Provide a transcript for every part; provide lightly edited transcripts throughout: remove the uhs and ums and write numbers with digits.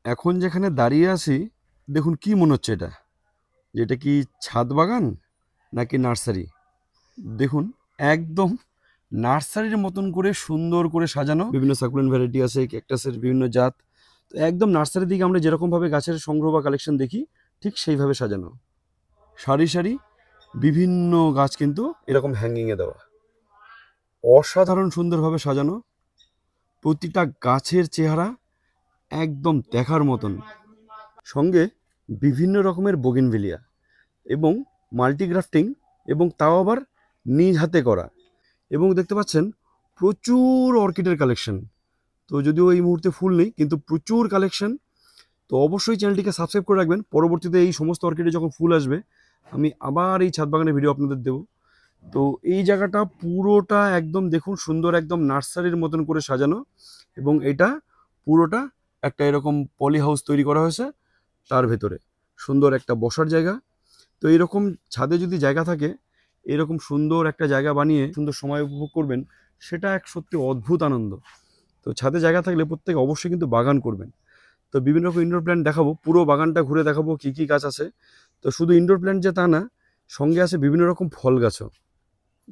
এখন যেখানে দাঁড়িয়ে আছি দেখুন কি মনে হচ্ছে এটা, যেটা কি ছাদ বাগান নাকি নার্সারি। দেখুন একদম নার্সারির মতন করে সুন্দর করে সাজানো, বিভিন্ন সাকুলেন্ট ভ্যারাইটি আছে, ক্যাকটাসের বিভিন্ন জাত। তো একদম নার্সারির দিকে আমরা যেরকমভাবে গাছের সংগ্রহ বা কালেকশন দেখি ঠিক সেইভাবে সাজানো, সারি সারি বিভিন্ন গাছ কিন্তু এরকম হ্যাঙ্গিংয়ে দেওয়া, অসাধারণ সুন্দরভাবে সাজানো। প্রতিটা গাছের চেহারা একদম দেখার মতন, সঙ্গে বিভিন্ন রকমের বোগেনভিলিয়া এবং মাল্টিগ্রাফটিং, এবং তাও আবার নিজ হাতে করা। এবং দেখতে পাচ্ছেন প্রচুর অর্কিডের কালেকশন। তো যদিও এই মুহূর্তে ফুল নেই, কিন্তু প্রচুর কালেকশন। তো অবশ্যই চ্যানেলটিকে সাবস্ক্রাইব করে রাখবেন, পরবর্তীতে এই সমস্ত অর্কিডে যখন ফুল আসবে আমি আবার এই ছাদ বাগানের ভিডিও আপনাদের দেবো। তো এই জায়গাটা পুরোটা একদম দেখুন সুন্দর, একদম নার্সারির মতন করে সাজানো, এবং এটা পুরোটা একটা এরকম পলি হাউস তৈরি করা হয়েছে, তার ভেতরে সুন্দর একটা বসার জায়গা। তো এরকম ছাদে যদি জায়গা থাকে, এরকম সুন্দর একটা জায়গা বানিয়ে সুন্দর সময় উপভোগ করবেন, সেটা এক সত্যি অদ্ভুত আনন্দ। তো ছাদে জায়গা থাকলে প্রত্যেকে অবশ্যই কিন্তু বাগান করবেন। তো বিভিন্ন রকম ইনডোর প্ল্যান্ট দেখাবো, পুরো বাগানটা ঘুরে দেখাবো কী কী গাছ আছে। তো শুধু ইনডোর প্ল্যান্ট যে তা না, সঙ্গে আছে বিভিন্ন রকম ফল গাছও।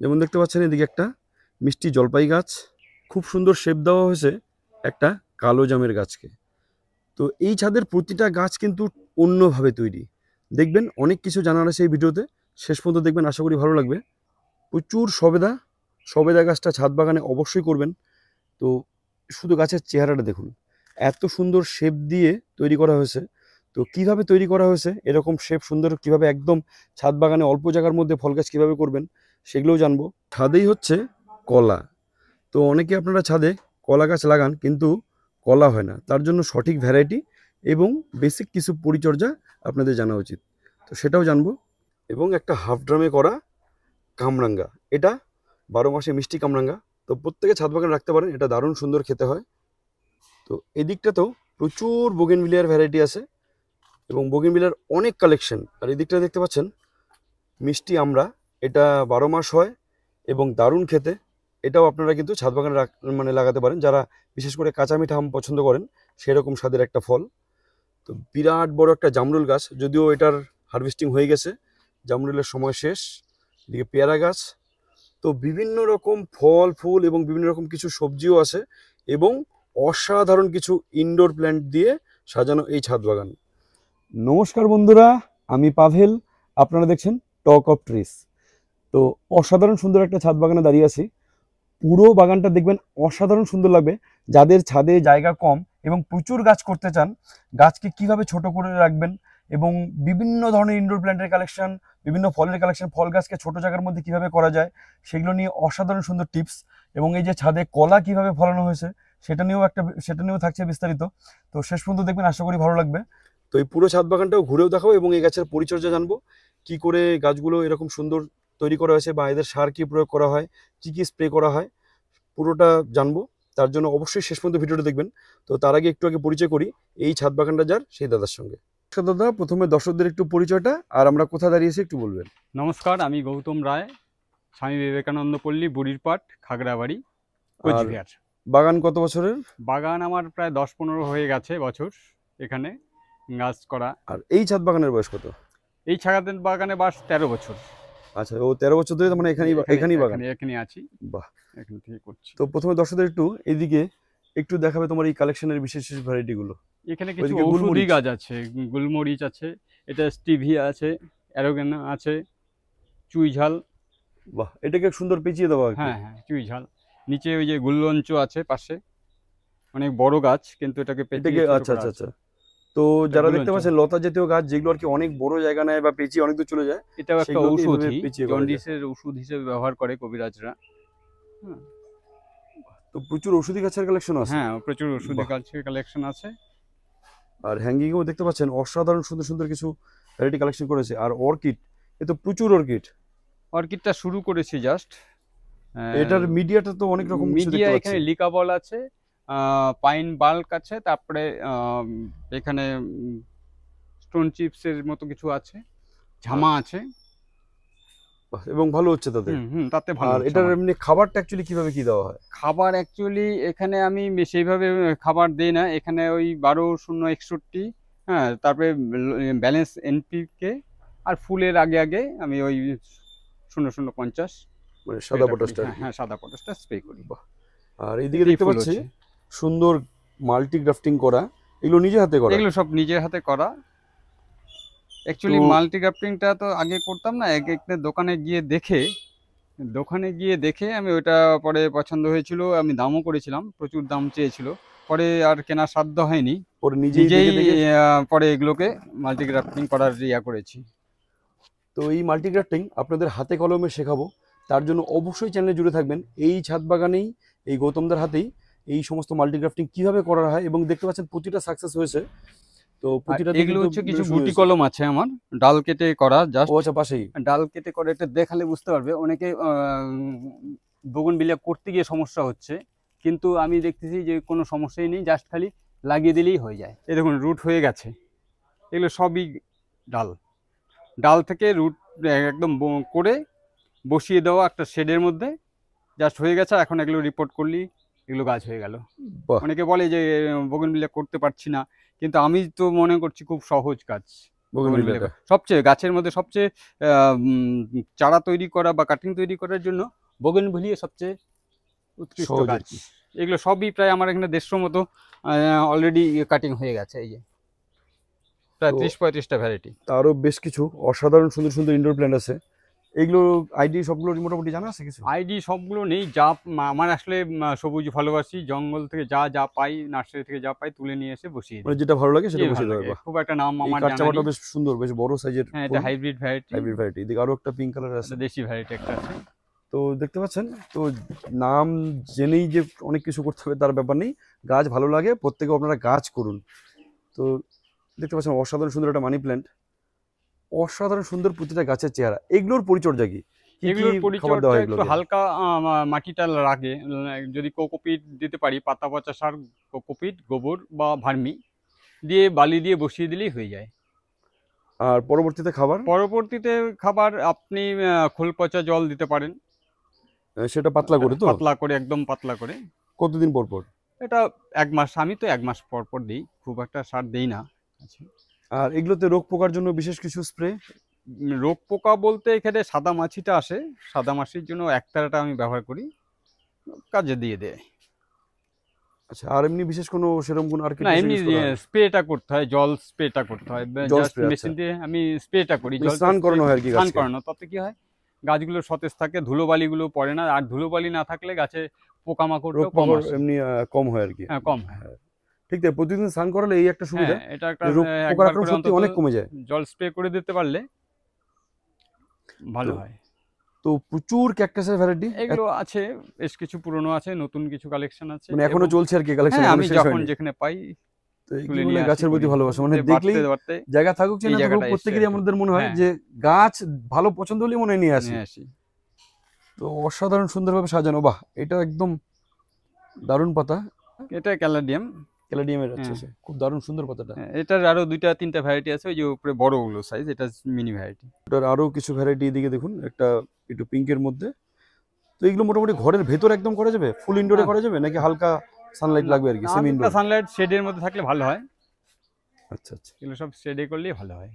যেমন দেখতে পাচ্ছেন এদিকে একটা মিষ্টি জলপাই গাছ, খুব সুন্দর শেপ দেওয়া হয়েছে একটা কালো জামের গাছকে। তো এই ছাদের প্রতিটা গাছ কিন্তু অন্যভাবে তৈরি, দেখবেন অনেক কিছু জানার আছে এই ভিডিওতে, শেষ পর্যন্ত দেখবেন, আশা করি ভালো লাগবে। প্রচুর সবেদা, সবেদা গাছটা ছাদ বাগানে অবশ্যই করবেন। তো শুধু গাছের চেহারাটা দেখুন, এত সুন্দর শেপ দিয়ে তৈরি করা হয়েছে। তো কিভাবে তৈরি করা হয়েছে এরকম শেপ সুন্দর, কিভাবে একদম ছাদ বাগানে অল্প জায়গার মধ্যে ফল গাছ কীভাবে করবেন সেগুলোও জানবো। ছাদেই হচ্ছে কলা। তো অনেকে আপনারা ছাদে কলা গাছ লাগান, কিন্তু কলা হয় না, তার জন্য সঠিক ভ্যারাইটি এবং বেসিক কিছু পরিচর্যা আপনাদের জানা উচিত। তো সেটাও জানবো। এবং একটা হাফ ড্রামে করা কামরাঙ্গা, এটা 12 মাসে মিষ্টি কামরাঙ্গা। তো প্রত্যেকে ছাদ বাগানে রাখতে পারেন, এটা দারুণ সুন্দর খেতে হয়। তো এদিকটাতেও প্রচুর বোগেনভিলিয়ার ভ্যারাইটি আছে এবং বোগেনভিলিয়ার অনেক কালেকশন। আর এদিকটা দেখতে পাচ্ছেন মিষ্টি আমরা, এটা 12 মাস হয় এবং দারুণ খেতে। এটাও আপনারা কিন্তু ছাদ বাগানে মানে লাগাতে পারেন, যারা বিশেষ করে কাঁচা মিঠা আম পছন্দ করেন, সেরকম স্বাদের একটা ফল। তো বিরাট বড় একটা জামরুল গাছ, যদিও এটার হারভেস্টিং হয়ে গেছে, জামরুলের সময় শেষ। এদিকে পেয়ারা গাছ। তো বিভিন্ন রকম ফল ফুল এবং বিভিন্ন রকম কিছু সবজিও আছে, এবং অসাধারণ কিছু ইনডোর প্ল্যান্ট দিয়ে সাজানো এই ছাদ বাগান। নমস্কার বন্ধুরা, আমি পাভেল, আপনারা দেখছেন টক অফ ট্রিস। তো অসাধারণ সুন্দর একটা ছাদ বাগানে দাঁড়িয়ে আছি। পুরো বাগানটা দেখবেন অসাধারণ সুন্দর লাগবে। যাদের ছাদে জায়গা কম এবং প্রচুর গাছ করতে চান, গাছকে কিভাবে ছোট করে রাখবেন এবং বিভিন্ন ধরনের ইনডোর প্ল্যান্টের কালেকশন, বিভিন্ন ফলের কালেকশন, ফল গাছকে ছোট জায়গার মধ্যে কিভাবে করা যায় সেগুলো নিয়ে অসাধারণ সুন্দর টিপস, এবং এই যে ছাদে কলা কিভাবে ফলানো হয়েছে সেটা নিয়েও থাকছে বিস্তারিত। তো শেষ পর্যন্ত দেখবেন, আশা করি ভালো লাগবে। তো এই পুরো ছাদ বাগানটাও ঘুরেও দেখাবো এবং এই গাছের পরিচর্যা জানবো, কি করে গাছগুলো এরকম সুন্দর তৈরি করা হয়েছে, বা এদের সার কি প্রয়োগ করা হয়, কি কি স্প্রে করা হয়, পুরোটা জানবো। তার জন্য অবশ্যই শেষ পর্যন্ত ভিডিওটা দেখবেন। তো তার আগে একটু পরিচয় করি এই ছাদ বাগানটা যার, সেই দাদার সঙ্গে। দাদা, প্রথমে দর্শকদের একটু পরিচয়টা আর আমরা কোথায় দাঁড়িয়েছি একটু বলবেন। নমস্কার, আমি গৌতম রায়, স্বামী বিবেকানন্দ পল্লী, বুড়িরপাট, খাগড়াবাড়ি, কোচবিহার। বাগান কত বছরের? বাগান আমার প্রায় 10-15 হয়ে গেছে বছর এখানে গাছ করা। আর এই ছাদ বাগানের বয়স কত? এই ছাদ বাগানে বাস 13 বছর। আচ্ছা, ও 13 বছর ধরে মানে এখানেই বাগান? এখানে আছি, বাহ, এখান থেকে করছি। তো প্রথমে দর্শকদের একটু এইদিকে একটু দেখাবে তোমার এই কালেকশনের বিশেষ বিশেষ ভ্যারাইটি গুলো। এখানে কিছু ঔষধি গাছ আছে, গুলমরিচ আছে, এটা স্টিভিয়া আছে, অ্যারোগেনা আছে, চুই ঝাল। বাহ, এটাকে সুন্দর পেঁচিয়ে দেওয়া। হ্যাঁ হ্যাঁ, চুই ঝাল। নিচে ওই যে গুলঞ্চ আছে পাশে, অনেক বড় গাছ, কিন্তু এটাকে পেঁচিয়ে। আচ্ছা আচ্ছা আচ্ছা। তো যারা দেখতে পাচ্ছেন লতা জাতীয় গাছ, যেগুলো আর কি অনেক বড় জায়গা নেয় বা পেঁচিয়ে অনেক দূর চলে যায়, এটাও একটা ঔষধি, জন্ডিসের ওষুধ হিসেবে ব্যবহার করে কবিরাজরা। তো প্রচুর ওষুধি গাছের কালেকশন আছে। হ্যাঁ, প্রচুর ওষুধি গাছের কালেকশন আছে। আর হ্যাঙ্গিংও দেখতে পাচ্ছেন অসাধারণ সুন্দর সুন্দর কিছু ভ্যারাইটি কালেকশন করেছে। আর অর্কিড, এ তো প্রচুর অর্কিড। অর্কিডটা শুরু করেছি জাস্ট। এটার মিডিয়াটা তো অনেক রকম মিডিয়া, এখানে লিকাবল আছে, পাইন বাল্ক আছে, তারপরে এখানে স্টোন চিপসের মতো কিছু আছে, ঝামা আছে। বাহ, এবং ভালো হচ্ছে তাতে। তাতে ভালো আর হচ্ছে এটার আমার। এমনি খাবারটা অ্যাকচুয়ালি কিভাবে কি দেওয়া হয়? খাবার অ্যাকচুয়ালি এখানে আমি সেইভাবে খাবার দিই না, এখানে ওই 12-0-61, হ্যাঁ, তারপরে ব্যালেন্স এনপিকে, আর ফুলের আগে আগে আমি ওই 0050 মানে সাদা স্প্রেটা করি। পটাশটা আর হ্যাঁ কি। হ্যাঁ, সাদা পটাশটা স্প্রে করি। বাহ। আর এইদিকে এতেই দেখতে ফুল পাচ্ছি হচ্ছে। সুন্দর মাল্টি গ্রাফটিং করা, এগুলো নিজে হাতে করা। এগুলো সব নিজের হাতে করা। অ্যাকচুয়ালি তো মাল্টি গ্রাফটিংটা তো আগে করতাম না, এক একটা দোকানে গিয়ে দেখে আমি ওটা পরে পছন্দ হয়েছিল, আমি দামও করেছিলাম, প্রচুর দাম চেয়েছিল, পরে আর কেনার সাধ্য হয়নি। পরে নিজেই নিজেই দেখে দেখে। পরে এগুলোকে মাল্টি গ্রাফটিং করার করেছি। তো এই মাল্টি গ্রাফটিং আপনাদের হাতে কলমে শেখাবো, তার জন্য অবশ্যই চ্যানেলে জুড়ে থাকবেন। এই ছাদ বাগানেই, এই গৌতমদার হাতেই এই সমস্ত মাল্টি গ্রাফটিং কিভাবে করা হয়, এবং দেখতে পাচ্ছেন প্রতিটা সাকসেস হয়েছে। তো আর প্রতিটা এগুলো হচ্ছে কিছু গুটি কলম আছে আমার, ডাল কেটে করা, জাস্ট ও আচ্ছা, পাশেই। ডাল কেটে করে, এটা দেখালে বুঝতে পারবে। অনেকে বোগনভিলিয়া করতে গিয়ে সমস্যা হচ্ছে, কিন্তু আমি দেখতেছি যে কোনো সমস্যাই নেই, জাস্ট খালি লাগিয়ে দিলেই হয়ে যায়। এই দেখুন রুট হয়ে গেছে, এগুলো সবই ডাল, ডাল থেকে রুট একদম করে বসিয়ে দেওয়া একটা শেডের মধ্যে, জাস্ট হয়ে গেছে। এখন এগুলো রিপোর্ট করলেই এগুলো গাছ হয়ে গেল। বাহ। অনেকে বলে যে বোগনভিলিয়া করতে পারছি না, কিন্তু আমি তো মনে করছি খুব সহজ কাজ বোগেনভিলিয়াটা সবচেয়ে গাছের মধ্যে সবচেয়ে চারা তৈরি করা বা কাটিং তৈরি করার জন্য বোগেনভিলিয়া সবচেয়ে উৎকৃষ্ট সহজ আর গাছ। কি। এগুলো সবই প্রায় আমার এখানে 150 মতো অলরেডি কাটিং হয়ে গেছে, এই যে প্রায় তো 30-35টা ভ্যারাইটি। তারও বেশ কিছু অসাধারণ সুন্দর সুন্দর ইনডোর প্ল্যান্ট আছে। এগুলো আইডি সবগুলো মোটামুটি জানা আছে কিছু? আইডি সবগুলো নেই, যা আমার আসলে সবুজ ভালোবাসি, জঙ্গল থেকে যা যা পাই, নার্সারি থেকে যা পাই তুলে নিয়ে এসে বসিয়ে দিই। মানে যেটা ভালো লাগে সেটা ভালো বসিয়ে লাগে, দেওয়া। খুব একটা নাম এই আমার জানা কাঠচাপাটা নেই। বেশ সুন্দর, বেশ বড় সাইজের। হ্যাঁ, এটা হাইব্রিড ভ্যারাইটি, হাইব্রিড ভ্যারাইটি। এদিকে আরো একটা পিঙ্ক কালার আছে। দেশি ভ্যারাইটি একটা আছে। তো দেখতে পাচ্ছেন, তো নাম জেনেই যে অনেক কিছু করতে হবে তার ব্যাপার নেই। গাছ ভালো লাগে, প্রত্যেকে আপনারা গাছ করুন। তো দেখতে পাচ্ছেন অসাধারণ সুন্দর একটা মানি প্ল্যান্ট, অসাধারণ সুন্দর প্রতিটা গাছের চেহারা। এগুলোর পরিচর্যা কি? কি কি এগুলোর খাবার দেওয়া পরিচর্যা হয় একটু এগুলোকে? হালকা মাটিটা লাগে, যদি কোকোপিট দিতে পারি, পাতা পচা সার, কোকোপিট, গোবর বা ভার্মি দিয়ে বালি দিয়ে বসিয়ে দিলেই হয়ে যায়। আর পরবর্তীতে খাবার? পরবর্তীতে খাবার আপনি খোল পচা জল দিতে পারেন, সেটা পাতলা করে তো? পাতলা করে, একদম পাতলা করে। কতদিন পর পর? এটা 1 মাস, আমি তো 1 মাস পর পর দিই, খুব একটা সার দিই না। আচ্ছা, আর এগুলোতে রোগ পোকার জন্য বিশেষ কিছু স্প্রে? রোগ পোকা বলতে এখানে সাদা মাছিটা আসে, সাদা মাছির জন্য একতারাটা আমি ব্যবহার করি, কাজে দিয়ে দেয়। আচ্ছা, আর এমনি বিশেষ কোনো সেরকম কোনো আর কি না, এমনি স্প্রেটা করতে হয়, জল স্প্রেটা করতে হয়, জল জাস্ট স্প্রে? আচ্ছা, মেশিন দিয়ে আমি স্প্রেটা করি, মানে জল স্নান করানো হয় আর কি স্নান গাছকে? করানো, তাতে কি হয় গাছগুলো সতেজ থাকে, ধুলোবালিগুলো পড়ে না, আর ধুলোবালি না থাকলে গাছে পোকামাকড়টাও রোগ কম পোকা আসে। এমনি কম হয় আর কি। হ্যাঁ, কম হয়। হ্যাঁ, ঠিক তাই, প্রতিদিন স্নান করালে এই একটা সুবিধা, হ্যাঁ, এটা একটা যে রোগ পোকার একবার আক্রমণ করে সত্যি অন্তত অনেক কমে যায়। জল স্প্রে করে দিতে পারলে ভালো তো হয়। তো প্রচুর ক্যাকটাসের ভ্যারাইটি এগুলো আছে, বেশ কিছু পুরনো আছে, নতুন কিছু কালেকশন আছে, মানে এখনো এবং চলছে আর কি কালেকশন, হ্যাঁ, আমি শেষ যখন হয়নি। যেখানে পাই তো তুলে এগুলো নিয়ে আসি, গাছের প্রতি করি। ভালোবাসা, মানে বাড়তে দেখলেই বাড়তে জায়গা থাকুক এই না থাকুক জায়গাটা এসছে প্রত্যেকেরই আর কি। আমাদের মনে হয় হ্যাঁ, যে গাছ ভালো পছন্দ হলেই মনে হয় নিয়ে আসি। নিয়ে আসি। তো অসাধারণ সুন্দরভাবে সাজানো, বাহ, এটা একদম দারুণ পাতা। এটা ক্যালাডিয়াম। ক্যালাডিয়ামের, আচ্ছা হ্যাঁ, আচ্ছা, খুব দারুণ সুন্দর পাতাটা। এটার আরো 2-3টা ভ্যারাইটি আছে, ওই যে উপরে বড়গুলো সাইজ, এটা মিনি ভ্যারাইটি। ওটার আরো কিছু ভ্যারাইটি এদিকে দেখুন, একটা একটু পিঙ্কের মধ্যে। তো এগুলো মোটামুটি ঘরের ভেতর একদম করা যাবে, ফুল ইনডোরে করা যাবে, নাকি হালকা সানলাইট লাগবে আর কি, সেমি ইনডোর? সানলাইট শেডের মধ্যে থাকলে ভালো হয়, আচ্ছা আচ্ছা। এগুলো সব শেডে করলেই ভালো হয়।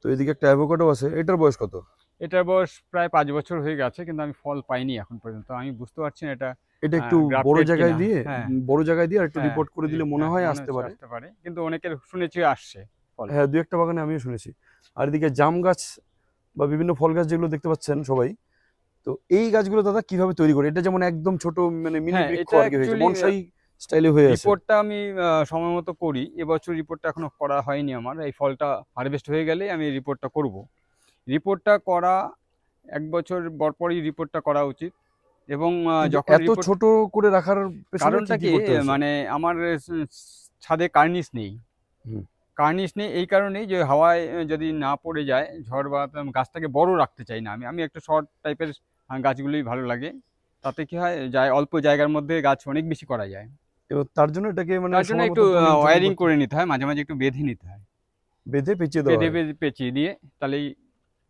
তো এদিকে একটা অ্যাভোকাডো আছে, এটার বয়স কত? এটার বয়স প্রায় 5 বছর হয়ে গেছে, কিন্তু আমি ফল পাইনি এখন পর্যন্ত। আমি বুঝতে পারছি না এটা এটা একটু বড় grafted জায়গায় কিনা। দিয়ে, হ্যাঁ, বড় জায়গায় দিয়ে আর একটু হ্যাঁ, রিপোর্ট করে দিলে মনে হয় আসতে পারে। আসতে পারে, কিন্তু অনেকের শুনেছি আসছে ফল। হ্যাঁ, দু একটা বাগানে আমিও শুনেছি। আর এদিকে জাম গাছ বা বিভিন্ন ফল গাছ যেগুলো দেখতে পাচ্ছেন সবাই, তো এই গাছগুলো দাদা কিভাবে তৈরি করে? এটা যেমন একদম ছোট, মানে মিনি হ্যাঁ, বৃক্ষ এটা আর কি হয়েছে, actually, বনসাই স্টাইলে হয়ে আছে। রিপোর্টটা আমি সময় মতো করি, এবছর রিপোর্টটা এখনো করা হয়নি আমার। এই ফলটা হারভেস্ট হয়ে গেলে আমি রিপোর্টটা করব। রিপোর্টটা করা 1 বছর পরপরই রিপোর্টটা করা উচিত, এবং কিন্তু যখন এত রিপোর্ট, ছোট করে রাখার পেছনে কারণটা কি কি, করতে হয়েছে? মানে আমার ছাদে কার্নিশ নেই। হুম। কার্নিশ নেই এই কারণেই যে হাওয়ায় যদি না পড়ে যায়, ঝড় বা গাছটাকে বড় রাখতে চাই না আমি একটু শর্ট টাইপের গাছগুলোই ভালো লাগে। তাতে কি হয়, অল্প জায়গার মধ্যে গাছ অনেক বেশি করা যায়। এবার তার জন্য এটাকে মানে তার জন্য সময় একটু মতো pruning যত্ন ওয়ারিং করতে- করে নিতে হয়, মাঝে মাঝে একটু বেঁধে নিতে হয়, বেঁধে পেঁচিয়ে দেওয়া হয়। পেঁচিয়ে দিয়ে, তাহলেই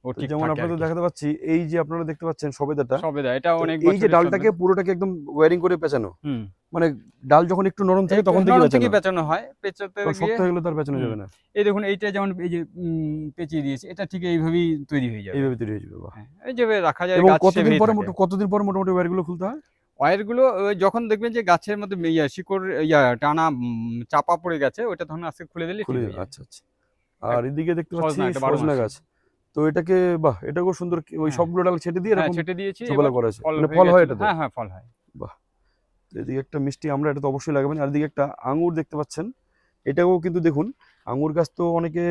ও তো ঠিক যেমন থাকে আপনাদের আর কি। দেখাতে পাচ্ছি, এই যে আপনারা দেখতে পাচ্ছেন সবেদাটা, সবেদা এটা তো অনেক এই যে বছরের ডালটাকে সবেদা। পুরোটাকে একদম ওয়ারিং করে পেঁচানো, হুম, মানে ডাল যখন একটু নরম থাকে তখন থেকে নরম পেঁচানো, থেকেই পেঁচানো হয়, পেঁচাতে কারণ গিয়ে শক্ত হয়ে গেলে তার পেঁচানো হুম, যাবে না। এই দেখুন এইটা যেমন এই যে পেঁচিয়ে দিয়েছে, এটা ঠিক এইভাবেই তৈরি হয়ে যাবে। এইভাবে তৈরি হয়ে যাবে, বাহ। হ্যাঁ, এই যে রাখা যায়, এবং গাছ সেভাবেই থাকে। কতদিন পর মোটামুটি ওয়্যারগুলো খুলতে হয়? ওয়্যারগুলো যখন দেখবেন যে গাছের মধ্যে শিকড় টানা চাপা পড়ে গেছে, ওটা তখন আস্তে খুলে দিলে ঠিক খুলে, হয়ে যায়। আচ্ছা আচ্ছা। আর এদিকে দেখতে পাচ্ছি সজনা, একটা 12 সজনা মাসি। গাছ, তো এটাকে, বাহ, এটা খুব সুন্দর, ওই হ্যাঁ, সবগুলো ডাল ছেটে দিয়ে হ্যাঁ এরকম ছেটে দিয়েছি, ঝোপালা এবার করা আছে, ফল মানে হয়ে ফল হয় গেছিল। এটাতে? হ্যাঁ, হ্যাঁ ফল হয়। বাহ। তো এদিকে একটা মিষ্টি আমরা, এটা তো অবশ্যই লাগাবেন। আর এদিকে একটা আঙ্গুর দেখতে পাচ্ছেন, এটাও কিন্তু দেখুন, আঙ্গুর গাছ তো অনেকে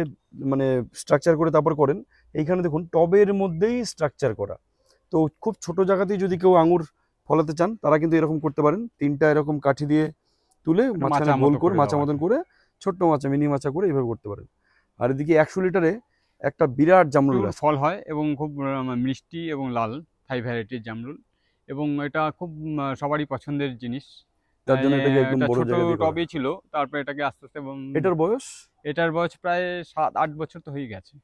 মানে স্ট্রাকচার করে তারপর করেন, এইখানে দেখুন টবের মধ্যেই স্ট্রাকচার করা। তো খুব ছোট জায়গাতেই যদি কেউ আঙ্গুর ফলাতে চান তারা কিন্তু এরকম করতে পারেন, 3টা এরকম কাঠি দিয়ে তুলে একটা মাঝখানে মাচা গোল মতো করে, করে মাচা দেওয়া মতন আছে। করে, ছোট্ট মাচা, মিনি মাচা করে এইভাবে করতে পারেন। আর এদিকে 100 লিটারে একটা বিরাট জামরুল প্রচুর গাছ, ফল হয় এবং খুব মিষ্টি এবং লাল, থাই ভ্যারাইটির জামরুল, এবং এটা খুব সবারই পছন্দের জিনিস। তার জন্য এটাকে একদম এটা বড় ছোট জায়গা দিয়ে করা। টবে ছিল, তারপর এটাকে আস্তে আস্তে এটার বয়স? এটার বয়স প্রায় 7-8 বছর তো হয়ে গেছে।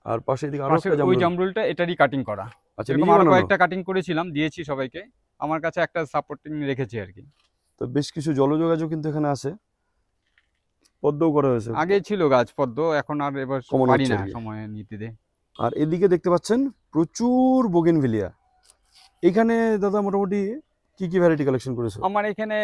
আর পাশে এদিকে আরো পাশের একটা ওই জামরুল, জামরুলটা এটারই কাটিং করা। আচ্ছা, এরকম নিজে আরো বানানো? কয়েকটা কাটিং করেছিলাম, দিয়েছি সবাইকে। আমার কাছে একটা সাপোর্টিং রেখেছি আর কি। তো বেশ কিছু জলজ গাছও কিন্তু এখানে আছে, পদ্মও করা হয়েছে, আগে ছিল গাছ পদ্ম, এখন আর এবার কমন পারি হচ্ছে না আর কি। সময় নিতে দে। আর এদিকে দেখতে পাচ্ছেন প্রচুর বোগেনভিলিয়া। এখানে দাদা মোটামুটি কি কি ভ্যারাইটি কালেকশন করেছো? আমার এখানে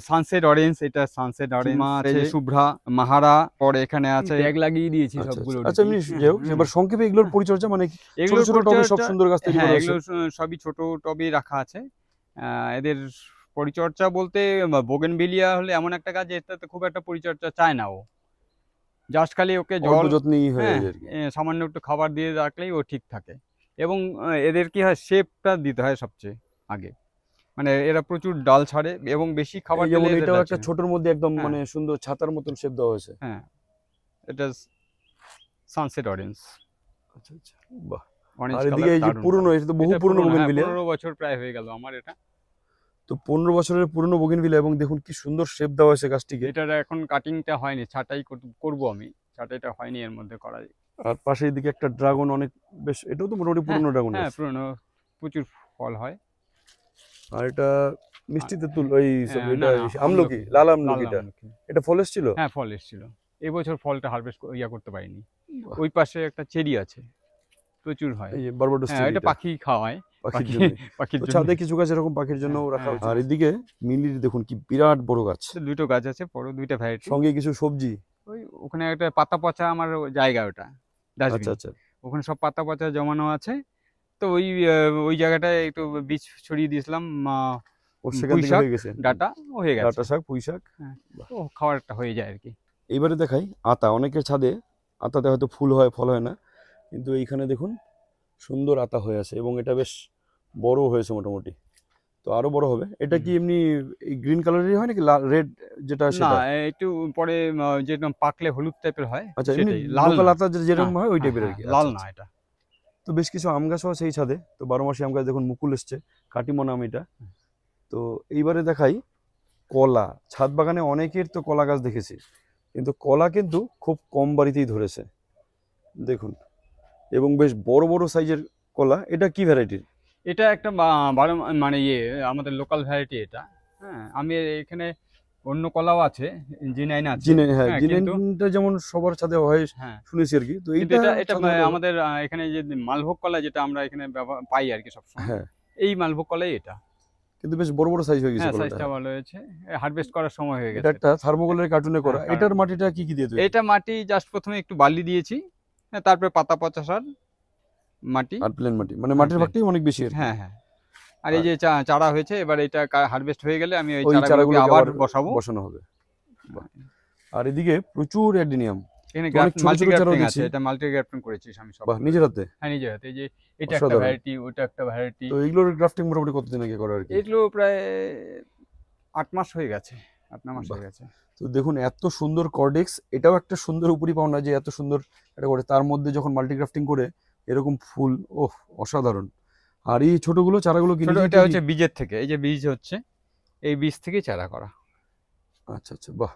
সানসেট অরেঞ্জ, এটা সানসেট অরেঞ্জ আছে, আছে? শুভ্রা, মাহারা, পরে এখানে আছে ট্যাগ লাগিয়ে দিয়েছি আচ্ছা আচ্ছা সবগুলো। আচ্ছা, এমনি যাই হোক, এবার সংক্ষেপে এগুলোর পরিচর্যা মানে কি? ছোট এগুলোর ছোট টবে সব পরিচর্যা, সুন্দর গাছ তৈরি হ্যাঁ করা হয়েছে। এগুলো সবই ছোট টবে রাখা আছে। এদের পরিচর্যা বলতে বোগেনভিলিয়া হলে এমন একটা গাছ যেটাতে খুব একটা পরিচর্যা চায় না ও, জাস্ট খালি ওকে অল্প জল, যত্নেই হয়ে হ্যাঁ যায় আর কি। সামান্য একটু খাবার দিয়ে রাখলেই ও ঠিক থাকে। এবং এদের কি হয়, শেপটা দিতে হয় সবচেয়ে আগে, মানে এরা প্রচুর ডাল ছাড়ে এবং বেশি খাবার এই দিলে যেমন এদের এটাও ডাল একটা ছিঁড়ে। ছোটর মধ্যে একদম হ্যাঁ। মানে সুন্দর ছাতার মতন শেপ দেওয়া হয়েছে। হ্যাঁ, এটা সানসেট অরেঞ্জ, আচ্ছা আচ্ছা, বাহ। অরেঞ্জ আর কালার, এদিকে এই যে দারুণ পুরনো, কালার। এটা তো বহু এটা পুরনো পুরনো, হ্যাঁ বোগেনভিলিয়া। 15 বছর প্রায় হয়ে গেল আমার এটা। তো 15 বছরের পুরনো বোগেনভিলিয়া, এবং দেখুন কি সুন্দর শেপ দেওয়া হয়েছে গাছটিকে। এটার এখন কাটিংটা হয়নি, ছাঁটাই করব আমি, ছাঁটাইটা হয়নি, এর মধ্যে করা যায়। আর পাশে এদিকে একটা ড্রাগন, অনেক বেশ, এটাও তো মোটামুটি পুরনো ড্রাগন হ্যাঁ গাছ। পুরনো, প্রচুর ফল হয়। আর এটা মিষ্টি তেঁতুল, ওই এটা না না, আমলকি, লাল আমলকিটা, আমলকি। এটা ফল এসেছিল? হ্যাঁ ফল এসেছিল, এবছর ফলটা হারভেস্ট করতে পারিনি। বাহ। ওই পাশে একটা চেরি আছে, প্রচুর হয়। এই যে বারবাডোস হ্যাঁ, এটা চেরিটা, পাখি খাওয়ায়, পাখির পাখি জন্য। পাখির তো জন্য। ছাদে কিছু গাছ এরকম পাখির জন্য রাখা হ্যাঁ, হয়েছে। আর এদিকে মিলির দেখুন কি বিরাট বড় গাছ, দুটো গাছ আছে, বড় দুইটা ভ্যারাইটি। সঙ্গে কিছু সবজি। ওই ওখানে একটা পাতা পচা আমার জায়গা, ওটা আচ্ছা ডাস্টবিন, আচ্ছা, ওখানে সব পাতা পচা জমানো আছে। তো ওই জায়গাটায় একটু বীজ ছড়িয়ে দিয়েছিলাম, ও সেখান পুঁই থেকে শাক, হয়ে গেছে ডাটা হয়ে গেছে। ডাঁটা শাক, পুঁই শাক। হ্যাঁ, বাহ। ও খাবারটা হয়ে যায় আর কি। এইবারে দেখাই আতা। অনেকের ছাদে আতাতে হয়তো ফুল হয়, ফল হয় না, কিন্তু এইখানে দেখুন সুন্দর আতা হয়ে আছে, এবং এটা বেশ বড় হয়েছে মোটামুটি, তো আরো বড় হবে। এটা কি এমনি গ্রিন কালারেরই হয় নাকি রেড যেটা না, সেটা? একটু পরে যেরকম পাকলে হলুদ টাইপের হয়, আচ্ছা, এমনি সেটাই, লাল লোকাল না। আতা যেরকম না, হয় ওই হ্যাঁ, টাইপের আর হ্যাঁ, কি। লাল আচ্ছা না আচ্ছা। এটা। তো বেশ কিছু আম গাছও আছে এই ছাদে, তো 12 মাসি আম গাছ দেখুন, মুকুল এসছে, কাটিমন আম এটা। তো এইবারে দেখাই কলা। ছাদ বাগানে অনেকের তো কলা গাছ দেখেছি, কিন্তু কলা কিন্তু খুব কম বাড়িতেই ধরেছে দেখুন, এবং বেশ বড় বড় সাইজের কলা। এটা কি ভ্যারাইটির? এটা একটা মানে আমাদের লোকাল ভ্যারাইটি এটা। হ্যাঁ, আমি এখানে অন্য কলাও আছে, G9 আছে। হ্যাঁ, হ্যাঁ, কিন্তু জিনেনটা যেমন সবার ছাদে হয় হ্যাঁ, শুনেছি আর কি, তো কিন্তু এইটা এটা সাধারণত- আমাদের এখানে যে মালভোগ কলা, যেটা আমরা এখানে পাই আর কি সবসময়, হ্যাঁ, এই মালভোগ কলাই এটা। কিন্তু বেশ বড় বড় সাইজ হয়ে গেছে হ্যাঁ, কলাটা। সাইজটা ভালো হয়েছে, হারভেস্ট করার সময় হয়ে এটা গেছে। একটা থার্মোকলের কার্টুনে করা। হ্যাঁ, এটার মাটিটা কি কি দিয়ে তৈরি? এটা মাটি জাস্ট প্রথমে একটু বালি দিয়েছি, হ্যাঁ, তারপরে পাতা পচা সার, মাটি, আর প্লেন মাটি, মানে হ্যাঁ, মাটির plain। ভাগটাই অনেক বেশি আর কি। হ্যাঁ হ্যাঁ। আর এই যে চারা হয়েছে, এবার এটা হারভেস্ট হয়ে গেলে আমি ওই ওই চারাগুলোকে চারাগুলোকে আবার আবার বসাবো। বসানো হবে। বাহ। আর এদিকে প্রচুর অ্যাডিনিয়াম, এখানে অনেক ছোট মাল্টি ছোট চারাও গ্রাফটিং দেখছি। আছে, এটা মাল্টি গ্রাফটিং করেছি আমি সব। বাহ, নিজের হাতে? হ্যাঁ, নিজের হাতে। এই যে এটা একটা অসাধারণ। ভ্যারাইটি, ওটা একটা ভ্যারাইটি। তো এইগুলোর গ্রাফটিং মোটামুটি কতদিন আগে করা আর কি? এগুলো প্রায় 8 মাস হয়ে গেছে, 8-9 মাস বাহ। হয়ে গেছে। তো দেখুন এত সুন্দর কর্ডেক্স, এটাও একটা সুন্দর উপরি পাওনা যে এত সুন্দর এটা করে, তার মধ্যে যখন মাল্টিগ্রাফটিং করে এরকম ফুল, ওহ অসাধারণ। আর এই ছোটগুলো চারাগুলো কি ছোট, নিজেই এটা তৈরি? হচ্ছে বীজের থেকে, এই যে বীজ হচ্ছে, এই বীজ থেকেই চারা করা। আচ্ছা আচ্ছা, বাহ।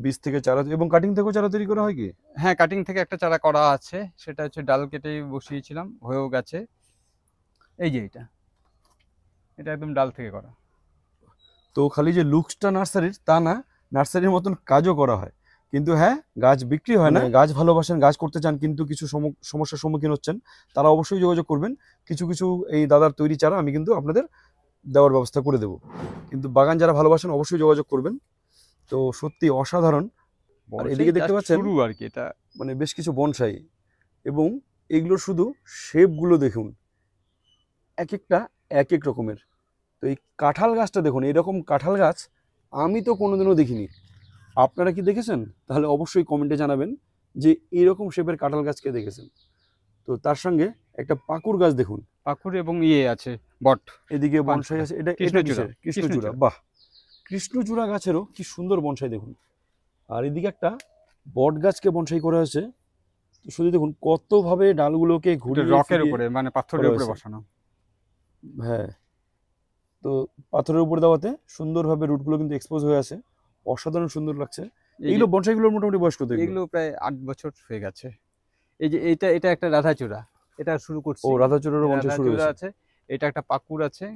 বীজ থেকে চারা এবং কাটিং থেকেও চারা তৈরি করা হয় কি? হ্যাঁ, কাটিং থেকে একটা চারা করা আছে, সেটা হচ্ছে ডাল কেটে বসিয়েছিলাম, হয়েও গেছে। এই যে এটা একদম ডাল থেকে করা। তো খালি যে লুকসটা নার্সারির তা না, নার্সারির মতন কাজও করা হয়। কিন্তু হ্যাঁ, গাছ বিক্রি হয় না। গাছ ভালোবাসেন, গাছ করতে চান, কিন্তু কিছু সমস্যার সম্মুখীন হচ্ছেন, তারা অবশ্যই যোগাযোগ করবেন। কিছু কিছু এই দাদার তৈরি চারা আমি কিন্তু আপনাদের দেওয়ার ব্যবস্থা করে দেব। কিন্তু বাগান যারা ভালোবাসেন অবশ্যই যোগাযোগ করবেন। তো সত্যি অসাধারণ। আর এদিকে দেখতে পাচ্ছেন শুরু আর কি, এটা মানে বেশ কিছু বনসাই, এবং এগুলোর শুধু শেপগুলো দেখুন, এক একটা এক এক রকমের। তো এই কাঁঠাল গাছটা দেখুন, এরকম কাঁঠাল গাছ আমি তো কোনোদিনও দেখিনি। আপনারা কি দেখেছেন? তাহলে অবশ্যই কমেন্টে জানাবেন যে এরকম শেপের কাঁঠাল গাছকে দেখেছেন। তো তার সঙ্গে একটা পাকুড় গাছ দেখুন, পাকুড় এবং আছে বট। এদিকে বনসাই আছে, এটা কৃষ্ণচূড়া। কৃষ্ণচূড়া। বাহ, কৃষ্ণচূড়া গাছেরও কি সুন্দর বনসাই দেখুন। আর এদিকে একটা বট গাছকে বনসাই করা হয়েছে। তো শুধু দেখুন কতভাবে ডালগুলোকে ঘুরিয়ে রকের ফিরিয়ে উপরে, মানে পাথরের করা উপরে হয়েছে। বসানো। হ্যাঁ, তো পাথরের উপর দেওয়াতে সুন্দরভাবে রুটগুলো কিন্তু এক্সপোজ হয়ে আছে, অসাধারণ সুন্দর লাগছে। এইগুলো বনসাইগুলোর মোটামুটি বয়স কত? এগুলো প্রায় 8 বছর হয়ে গেছে। এই যে এটা একটা রাধাচূড়া, এটা শুরু করছি। ও, রাধাচূড়ারও বনসাই শুরু হয়েছে। আছে, এটা একটা পাকুড় আছে,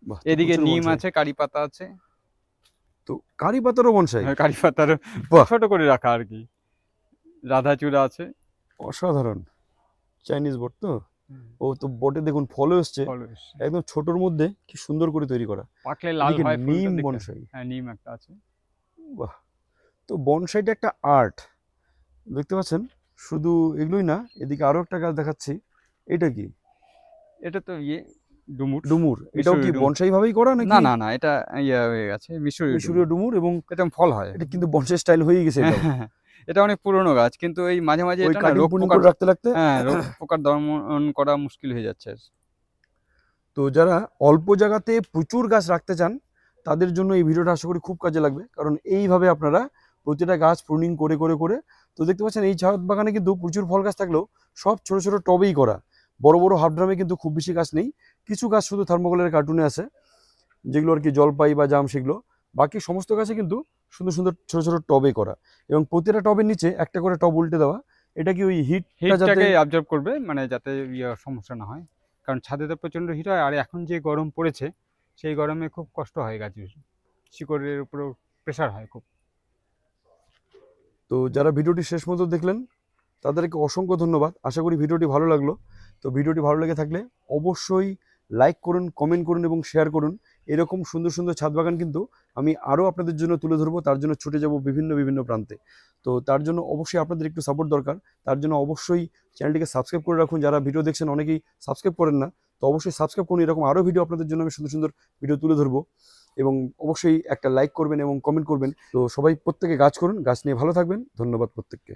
বাহ, এদিকে প্রচুর নিম বনসাই। আছে, কারি পাতা আছে। তো কারি পাতারও বনসাই? হ্যাঁ, কারি পাতার বাহ, ছোট করে রাখা আর কি। রাধাচূড়া আছে। অসাধারণ। চাইনিজ বট তো। ও তো বটে দেখুন ফলও এসছে, একদম ছোটর মধ্যে কি সুন্দর করে তৈরি করা। পাকলে লাল হয় ফুলটা, নিম দেখতে। বনসাই। হ্যাঁ, নিম একটা আছে। বাহ, তো বনসাইটা একটা আর্ট, দেখতে পাচ্ছেন। শুধু এগুলোই না, এদিকে আরো একটা গাছ দেখাচ্ছি। এটা কি? এটা তো ডুমুর। ডুমুর। এটাও কি বনসাই ভাবেই করা নাকি? না না না, এটা হয়ে গেছে মিশরীয় ডুমুর, এবং এটা ফল হয়। এটা কিন্তু বনসাই স্টাইল হয়ে গেছে এটা। এটা অনেক পুরনো গাছ, কিন্তু এই মাঝে মাঝে ওই এটা না কাটিং রোগ পুনিং পোকার, করে রাখতে রাখতে। হ্যাঁ, রোগ পোকার দমন করা মুশকিল হয়ে যাচ্ছে। তো যারা অল্প জায়গাতে প্রচুর গাছ রাখতে চান তাদের জন্য এই ভিডিওটা আশা করি খুব কাজে লাগবে, কারণ এইভাবে আপনারা প্রতিটা গাছ প্রুনিং করে করে করে। তো দেখতে পাচ্ছেন এই ছাদ বাগানে কিন্তু প্রচুর ফল গাছ থাকলেও সব ছোট ছোট টবেই করা। বড় বড় হাফ ড্রামে কিন্তু খুব বেশি গাছ নেই, কিছু গাছ শুধু থার্মোকলের কার্টুনে আছে, যেগুলো আর কি জলপাই বা জাম সেগুলো। বাকি সমস্ত গাছে কিন্তু সুন্দর সুন্দর ছোট ছোট টবে করা, এবং প্রতিটা টবের নিচে একটা করে টব উল্টে দেওয়া। এটা কি ওই হিটটাকে অবজার্ভ করবে, মানে যাতে সমস্যা না হয়, কারণ ছাদে তো প্রচন্ড হিট হয়। আর এখন যে গরম পড়েছে, সেই গরমে খুব কষ্ট হয় গাছের, শিকড়ের উপরেও প্রেসার হয় খুব। তো যারা ভিডিওটি শেষ পর্যন্ত দেখলেন তাদেরকে অসংখ্য ধন্যবাদ। আশা করি ভিডিওটি ভালো লাগলো। তো ভিডিওটি ভালো লেগে থাকলে অবশ্যই লাইক করুন, কমেন্ট করুন এবং শেয়ার করুন। এরকম সুন্দর সুন্দর ছাদ বাগান কিন্তু আমি আরও আপনাদের জন্য তুলে ধরবো, তার জন্য ছুটে যাব বিভিন্ন বিভিন্ন প্রান্তে। তো তার জন্য অবশ্যই আপনাদের একটু সাপোর্ট দরকার। তার জন্য অবশ্যই চ্যানেলটিকে সাবস্ক্রাইব করে রাখুন। যারা ভিডিও দেখছেন অনেকেই সাবস্ক্রাইব করেন না, তো অবশ্যই সাবস্ক্রাইব করুন। এরকম আরও ভিডিও আপনাদের জন্য আমি সুন্দর সুন্দর ভিডিও তুলে ধরবো, এবং অবশ্যই একটা লাইক করবেন এবং কমেন্ট করবেন। তো সবাই প্রত্যেকে গাছ করুন, গাছ নিয়ে ভালো থাকবেন। ধন্যবাদ প্রত্যেককে।